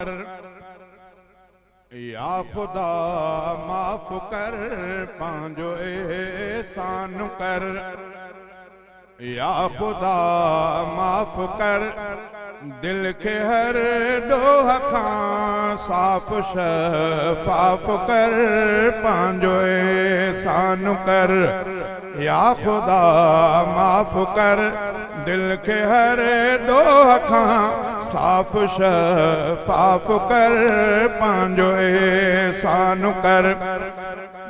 या खुदा माफ़ कर पांजो एहसान कर। या खुदा माफ़ कर दिल के हर डोह खां साफ़ शफ़ाफ़ कर पांजो एहसान कर। या खुदा माफ़ कर दिल के हर डोह खां साफ़ शफ़ाफ़ कर पांजो एहसान कर।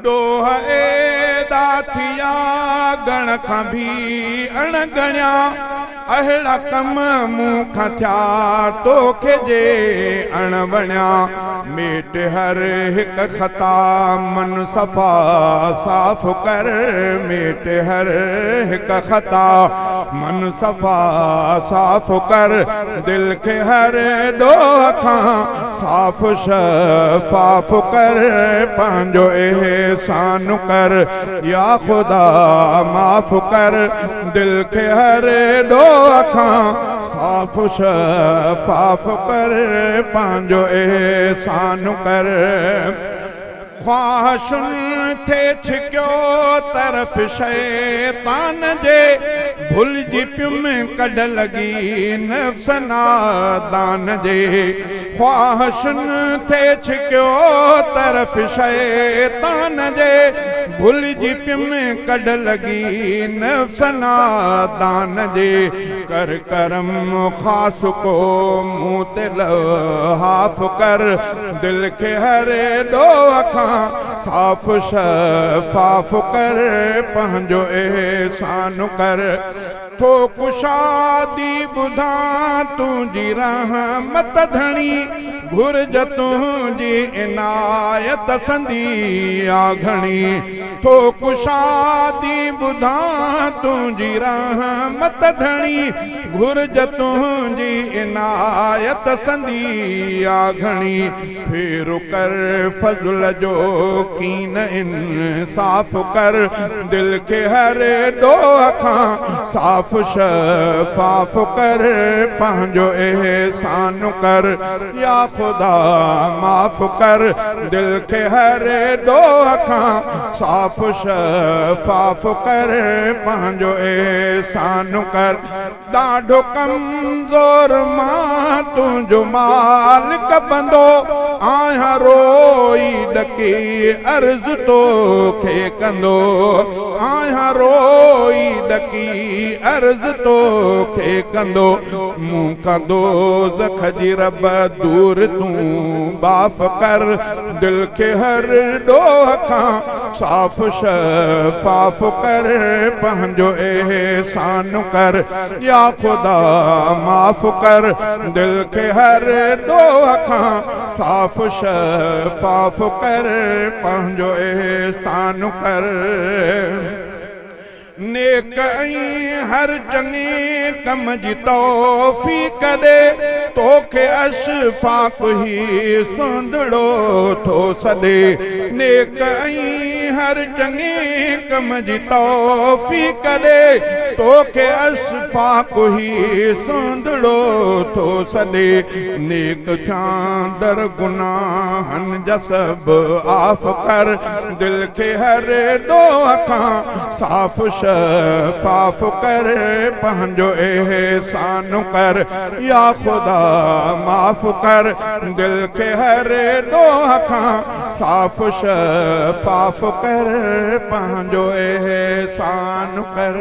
डोह एदा थिया गण खां भी अणगणिया अहिड़ा कम मूं खां थिया तोखे जे अणवणिया। मेट हर हिक ख़ता मन सफ़ा साफ़ कर। मेट हर हिक ख़ता मन सफ़ा साफ़ कर। दिल के हर डोह खां साफ़ शफ़ाफ़ कर पांजो एहसान कर। या खुदा माफ़ कर दिल के हर डोह खां साफ़ शफ़ाफ़ कर पांजो एहसान कर। ख्वाहिशुनि थे छिकियो तरफ़ शैतान जे भुलिजी पियुम कढ लॻी नफ़्स नादान जे। ख्वाहिशुनि थे छिकियो तरफ़ शैतान जे भुलिजी पियुम कढ लॻी नफ़्स नादान जे। कर करम ख़ास को मूं ते लहाफ़ कर। दिल के हर डोह खां साफ़ शफ़ाफ़ कर पंहिंजो एहसान कर। तो कुशादी ॿुधा तुंहिंजी रहमत धणी घुर्ज तुंहिंजी इनायत संदी आ घणी। तो कुशादी ॿुधा तुंहिंजी रहमत धणी घुर्ज तुंहिंजी इनायत संदी आ घणी। फेर कर फज़ल जो कीन इंसाफ़ कर। दिल के हर डोह खां साफ़ शफ़ाफ़ कर पंहिंजो एहसान कर। या खुदा माफ़ कर दिल के हर डोह खां साफ़ शफ़ाफ़ कर पंहिंजो एहसान कर। ॾाढो कमज़ोर मां तुंहिंजो मालिक बंदो आहियां रोई ॾकी अर्ज़ तोखे कंदो। आहियां रोई ॾकी अर्ज़ तोखे कंदो। मूं कंदो ज़ख जी रब दूर तूं बाफ़ कर। दिल के हर डोह खां साफ़ शफ़ाफ़ कर पंहिंजो एहसान कर। या खुदा माफ़ कर दिल के हर डोह खां साफ़ शफ़ाफ़ कर पंहिंजो एहसान कर। नेक ऐं हर चङे कम जी तौफ़ीक़ ॾे तोखे अशफ़ाक़ ही सुंदड़ो थो सॾे। नेक ऐं हर चङे कम जी तौफ़ीक़ ॾे तोखे अशफ़ाक़ ही सुंदड़ो थो सॾे। नेक थियां दर गुनाहनि जा सभु आफ़ कर। दिल के हर डोह खां साफ़ शफ़ाफ़ कर पंहिंजो एहसान कर। या खुदा माफ़ कर दिल के हर डोह खां साफ़ शफ़ाफ़ कर पंहिंजो एहसान कर।